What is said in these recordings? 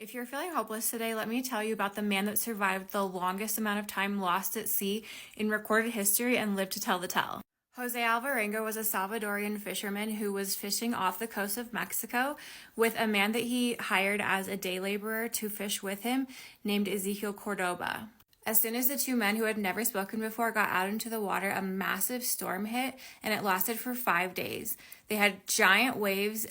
If you're feeling hopeless today, let me tell you about the man that survived the longest amount of time lost at sea in recorded history and lived to tell the tale. José Alvarenga was a Salvadorian fisherman who was fishing off the coast of Mexico with a man that he hired as a day laborer to fish with him named Ezequiel Cordoba. As soon as the two men who had never spoken before got out into the water, a massive storm hit, and it lasted for 5 days. They had giant waves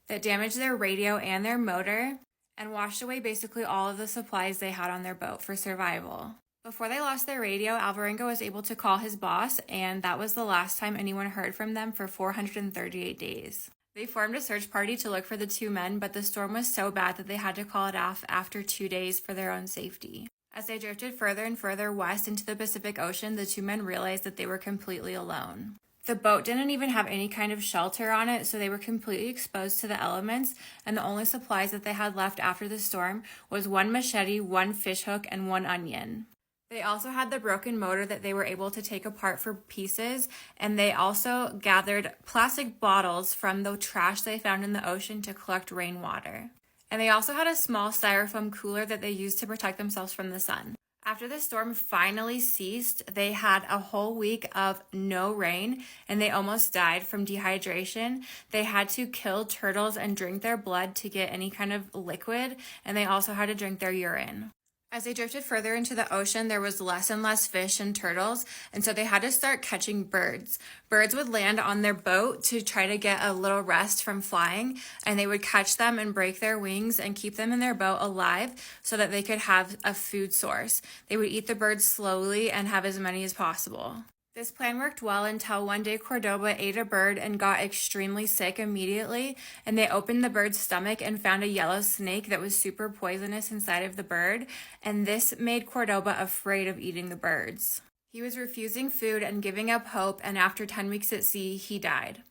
that damaged their radio and their motor and washed away basically all of the supplies they had on their boat for survival. Before they lost their radio, Alvarenga was able to call his boss, and that was the last time anyone heard from them for 438 days. They formed a search party to look for the two men, but the storm was so bad that they had to call it off after 2 days for their own safety. As they drifted further and further west into the Pacific Ocean, the two men realized that they were completely alone. The boat didn't even have any kind of shelter on it, so they were completely exposed to the elements, and the only supplies that they had left after the storm was one machete, one fishhook, and one onion. They also had the broken motor that they were able to take apart for pieces, and they also gathered plastic bottles from the trash they found in the ocean to collect rainwater. And they also had a small styrofoam cooler that they used to protect themselves from the sun. After the storm finally ceased, they had a whole week of no rain, and they almost died from dehydration. They had to kill turtles and drink their blood to get any kind of liquid, and they also had to drink their urine. As they drifted further into the ocean, there was less and less fish and turtles, and so they had to start catching birds. Birds would land on their boat to try to get a little rest from flying, and they would catch them and break their wings and keep them in their boat alive so that they could have a food source. They would eat the birds slowly and have as many as possible. This plan worked well until one day Cordoba ate a bird and got extremely sick immediately, and they opened the bird's stomach and found a yellow snake that was super poisonous inside of the bird, and this made Cordoba afraid of eating the birds. He was refusing food and giving up hope, and after 10 weeks at sea, he died.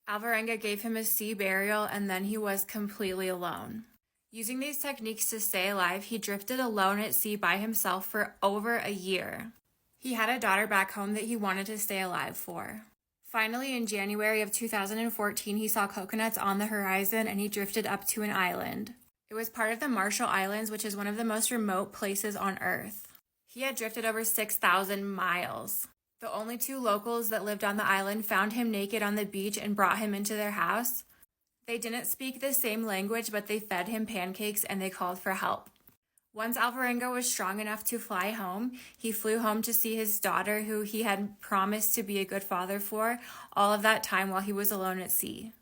Alvarenga gave him a sea burial, and then he was completely alone. Using these techniques to stay alive, he drifted alone at sea by himself for over a year. He had a daughter back home that he wanted to stay alive for. Finally, in January of 2014, he saw coconuts on the horizon and he drifted up to an island. It was part of the Marshall Islands, which is one of the most remote places on Earth. He had drifted over 6,000 miles. The only two locals that lived on the island found him naked on the beach and brought him into their house. They didn't speak the same language, but they fed him pancakes and they called for help. Once Alvarenga was strong enough to fly home, he flew home to see his daughter, who he had promised to be a good father for, all of that time while he was alone at sea.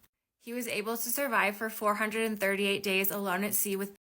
He was able to survive for 438 days alone at sea with